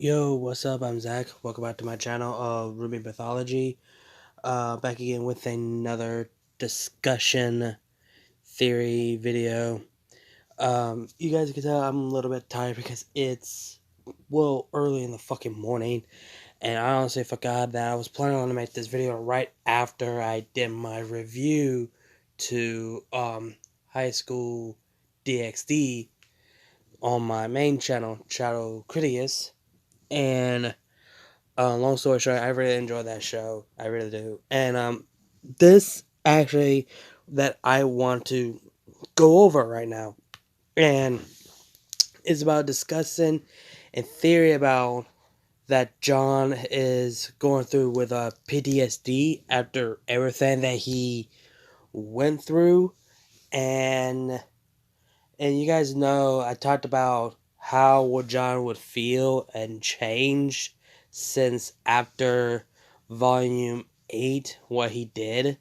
Yo, what's up? I'm Zach. Welcome back to my channel of RWBY Mythology. Back again with another discussion theory video. You guys can tell I'm a little bit tired because it's, well, early in the fucking morning. And I honestly forgot that I was planning on to make this video right after I did my review to High School DxD on my main channel, Critias. And long story short, I really enjoy that show. I really do. And this actually that I want to go over right now, and it's about discussing a theory about that John is going through with a PTSD after everything that he went through, and you guys know I talked about how would John would feel and change since after volume 8 what he did,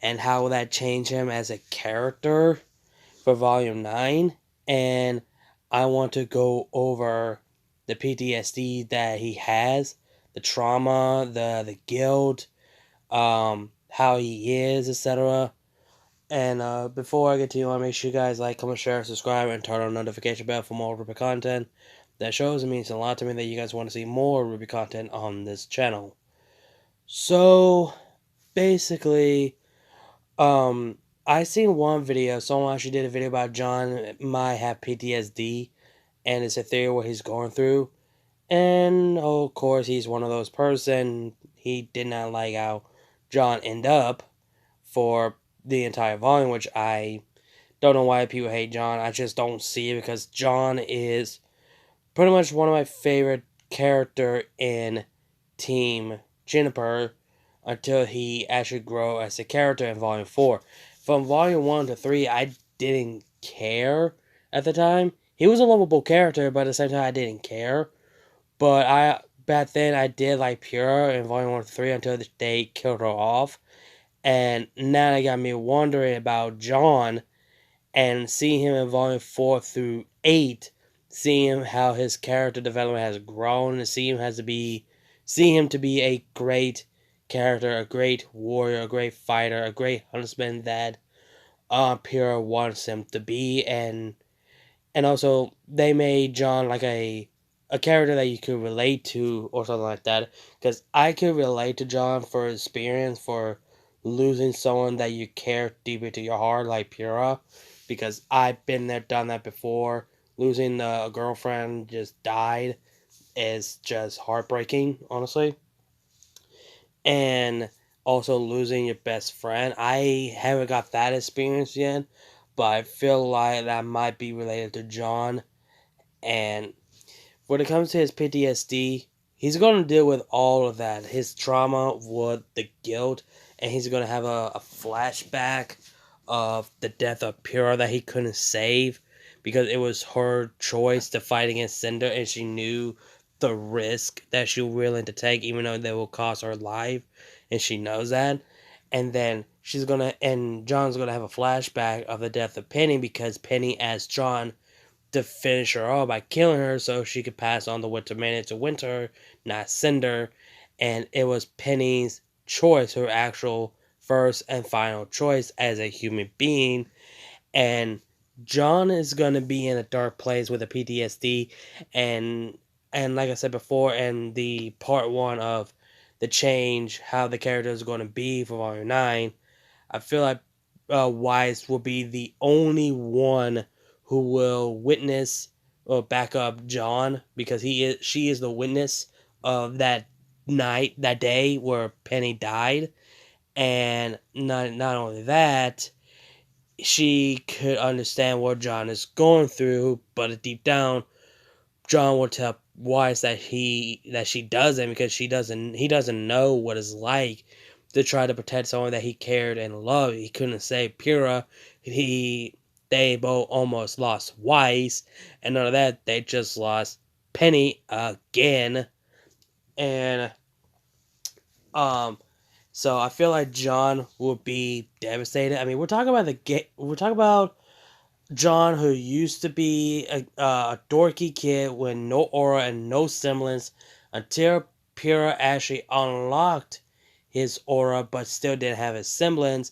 and how will that change him as a character for volume 9. And I want to go over the PTSD that he has, the trauma, the guilt, how he is, etc. And before I get to you, I want to make sure you guys like, comment, share, subscribe, and turn on the notification bell for more RWBY content. That shows it means a lot to me that you guys want to see more RWBY content on this channel. So, basically, I seen one video, someone actually did a video about John might have PTSD, and it's a theory what he's going through. And, of course, he's one of those person, he did not like how John ended up for the entire volume, which I don't know why people hate John. I just don't see it because John is pretty much one of my favorite character in Team Juniper until he actually grew as a character in Volume 4. From Volume 1 to 3, I didn't care at the time. He was a lovable character, but at the same time, I didn't care. But back then, I did like Pura in Volume 1 to 3 until they killed her off. And now that got me wondering about John and seeing him in volume 4 through 8, seeing him how his character development has grown, and seeing him to be a great character, a great warrior, a great fighter, a great huntsman that Pyrrha wants him to be. And also they made John like a character that you could relate to or something like that, because I could relate to John for his experience for losing someone that you care deeply to your heart, like Pyrrha, because I've been there, done that before. Losing a girlfriend just died is just heartbreaking, honestly. And also losing your best friend. I haven't got that experience yet, but I feel like that might be related to John. And when it comes to his PTSD, he's going to deal with all of that. His trauma with the guilt, and he's going to have a flashback of the death of Pyrrha that he couldn't save because it was her choice to fight against Cinder, and she knew the risk that she was willing to take, even though that will cost her life, and she knows that. And then John's gonna have a flashback of the death of Penny because Penny asked John to finish her off by killing her so she could pass on the Winter Minute to Winter, not Cinder. And it was Penny's choice, her actual first and final choice as a human being. And John is going to be in a dark place with a PTSD. And like I said before, in the part 1 of the change, how the character is going to be for Volume 9, I feel like Wise will be the only one who will witness or back up John, because she is the witness of that night, that day where Penny died. And not only that, she could understand what John is going through, but deep down, John will tell Wise that she doesn't, because he doesn't know what it's like to try to protect someone that he cared and loved. He couldn't save Pyrrha. They both almost lost Wise, and none of that, they just lost Penny again. And um so I feel like John will be devastated. I mean, we're talking about Jaune, who used to be a dorky kid with no aura and no semblance, until Pyrrha actually unlocked his aura, but still didn't have his semblance.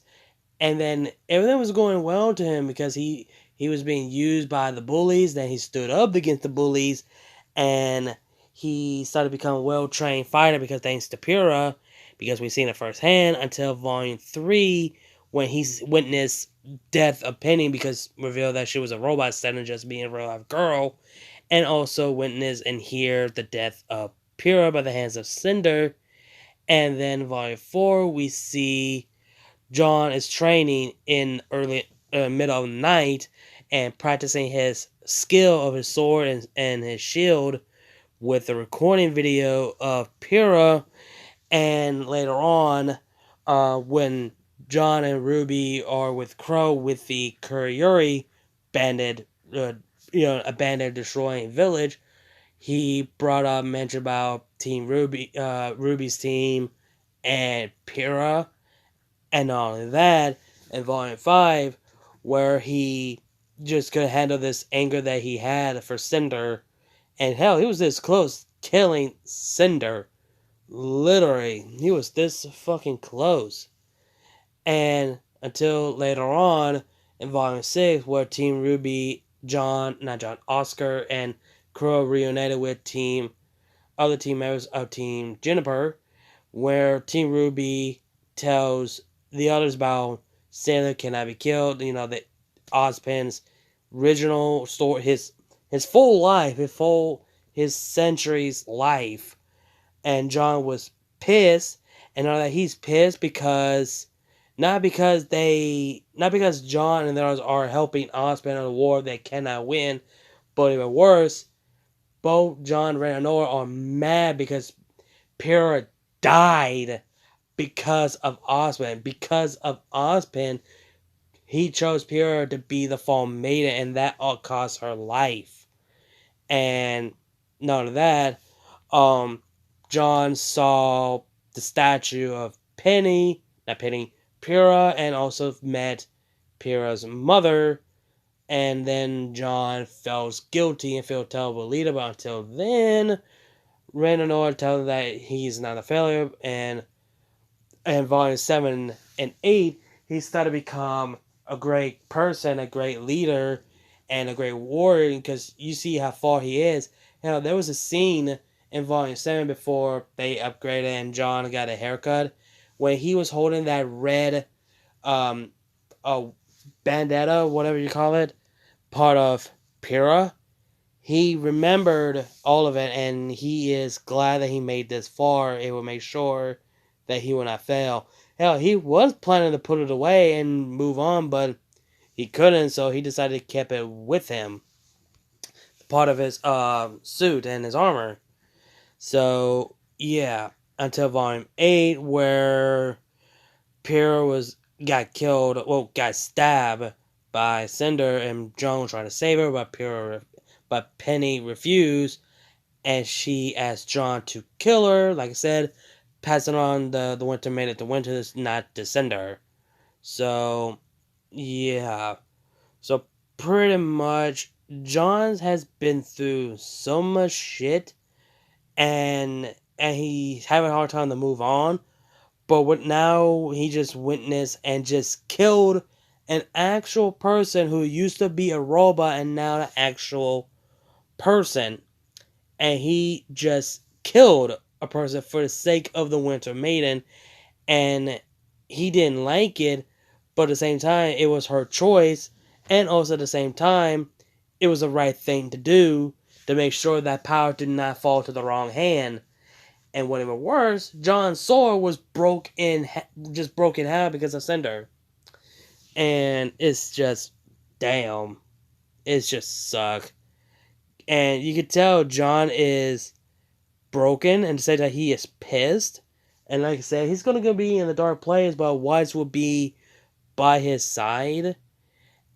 And then everything was going well to him because he was being used by the bullies. Then he stood up against the bullies, and he started to become a well-trained fighter because thanks to Pyrrha, because we've seen it firsthand until Volume 3, when he's witnessed death of Penny because revealed that she was a robot instead of just being a real-life girl, and also witness and hear the death of Pyrrha by the hands of Cinder. And then Volume 4, we see Jaune is training in early middle of the night and practicing his skill of his sword and his shield with the recording video of Pyrrha. And later on, when Jaune and Ruby are with Crow with the Kuriori bandit, abandoned destroying village, he brought up mention about Team Ruby, Ruby's team, and Pyrrha, and not only that, in Volume 5, where he just couldn't handle this anger that he had for Cinder, and hell, he was this close killing Cinder. Literally, he was this fucking close. And until later on, in Volume 6, where Team Ruby, Oscar, and Crow reunited with other team members of Team Juniper, where Team Ruby tells the others about Sailor cannot be killed. You know, that Ozpin's original story, his full life, his century's life, and Jaune was pissed, and now that he's pissed because not because Jaune and the others are helping Ozpin in a war they cannot win, but even worse, both Jaune and Rhaenyra are mad because Pyrrha died because of Ozpin. Because of Ozpin, he chose Pyrrha to be the Fall Maiden, and that all cost her life. And none of that, Jaune saw the statue of Pyrrha, and also met Pyrrha's mother. And then Jaune felt guilty and felt terrible leader, but until then, Rhaenyra tells him that he's not a failure, and Volume 7 and 8, he started to become a great person, a great leader, and a great warrior, because you see how far he is. There was a scene in Volume 7 before they upgraded and Jaune got a haircut, when he was holding that red um, bandana, whatever you call it, part of Pyrrha. He remembered all of it, and he is glad that he made this far. It will make sure that he will not fail. Hell, he was planning to put it away and move on, but he couldn't, so he decided to keep it with him. Part of his suit and his armor. So, yeah, until Volume 8, where Pyrrha got stabbed by Cinder, and Jaune tried to save her, but Penny refused, and she asked Jaune to kill her. Like I said, passing on the Winter Maiden to Winter, not to Cinder. So, yeah. So, pretty much, Jaune has been through so much shit, and he's having a hard time to move on. But now he just witnessed and just killed an actual person who used to be a robot and now an actual person. And he just killed a person for the sake of the Winter Maiden. And he didn't like it, but at the same time, it was her choice. And also at the same time, it was the right thing to do to make sure that power did not fall to the wrong hand. And what even worse, Jaune's sword was broke in half because of Cinder. And it's just, damn, it's just suck. And you could tell Jaune is broken, and to say that he is pissed. And like I said, he's gonna be in the dark place, but Weiss will be by his side.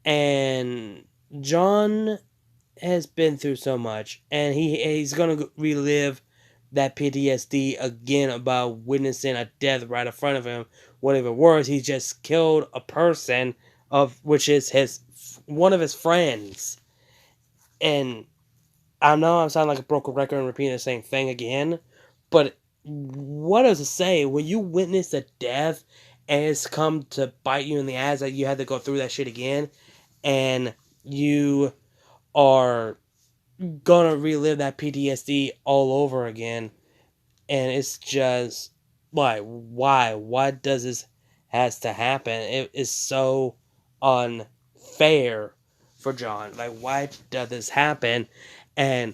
And Jaune has been through so much, and he's gonna relive that PTSD again about witnessing a death right in front of him. Whatever worse, he just killed a person of which is his one of his friends. And I know I'm sounding like a broken record and repeating the same thing again, but what does it say when you witness a death and it's come to bite you in the ass that you had to go through that shit again, and you are gonna relive that PTSD all over again, and it's just like, why does this has to happen? It is so unfair for John. Like, why does this happen? And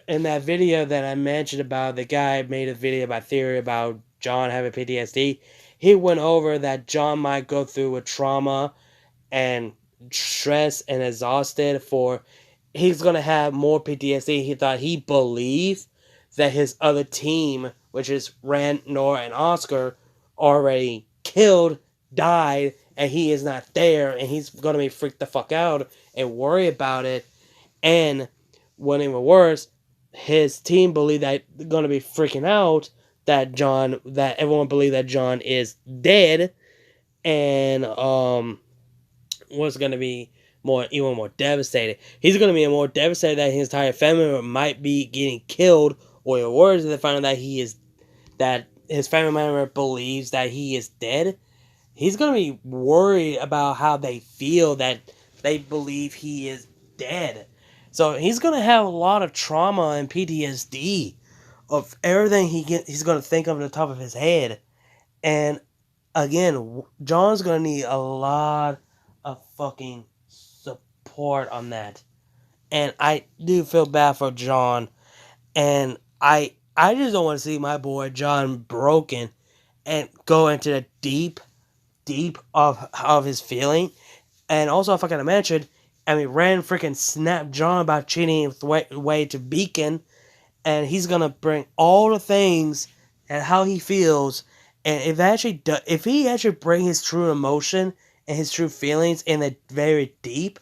in that video that I mentioned about, the guy made a video about theory about John having PTSD. He went over that John might go through a trauma and stress and exhausted for, he's gonna have more PTSD. He believed that his other team, which is Rand, Nora, and Oscar, already killed, died, and he is not there, and he's gonna be freaked the fuck out and worry about it. And what even worse, his team believed that they're gonna be freaking out that everyone believed that John is dead, and what's going to be even more devastated. He's going to be more devastated that his entire family might be getting killed, or worse, they find out that his family member believes that he is dead. He's going to be worried about how they feel that they believe he is dead. So he's going to have a lot of trauma and PTSD of everything he's going to think of at the top of his head. And again, John's going to need a lot of fucking support on that. And I do feel bad for John. And I just don't want to see my boy John broken and go into the deep of his feeling. And also, if I can mention, Rand freaking snapped John about cheating way to Beacon, and he's gonna bring all the things and how he feels. And if he actually bring his true emotion and his true feelings in the very deep,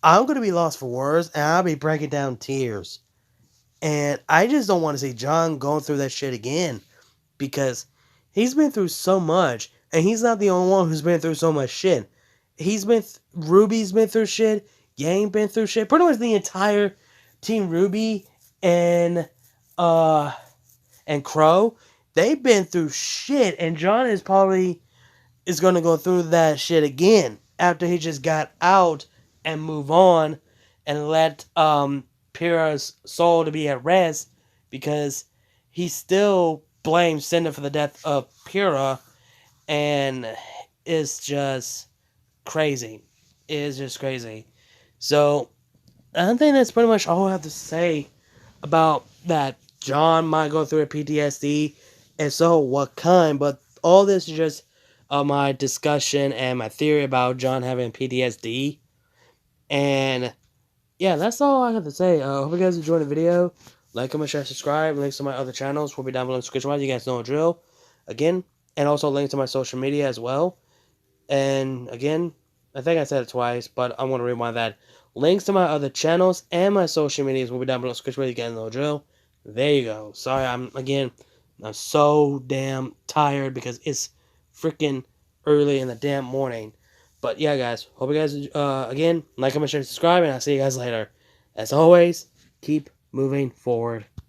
I'm gonna be lost for words, and I'll be breaking down tears. And I just don't want to see John going through that shit again, because he's been through so much, and he's not the only one who's been through so much shit. RWBY's been through shit. Yang been through shit. Pretty much the entire Team RWBY and Crow, they've been through shit, and John is gonna go through that shit again after he just got out and move on and let Pyrrha's soul to be at rest, because he still blames Cinder for the death of Pyrrha, and it's just crazy. It is just crazy. So I think that's pretty much all I have to say about that. John might go through a PTSD, and so what kind, but all this is just my discussion and my theory about John having PTSD. And yeah, that's all I have to say. Hope you guys enjoyed the video. Like, comment, share, subscribe. Links to my other channels will be down below in the description box. You guys know the drill. Again, and also links to my social media as well. And again, I think I said it twice, but I want to rewind that. Links to my other channels and my social medias will be down below in the description box. You guys know the drill. There you go. Sorry, I'm so damn tired because it's freaking early in the damn morning. But yeah, guys, hope you guys, again, like, comment, share, subscribe, and I'll see you guys later. As always, keep moving forward.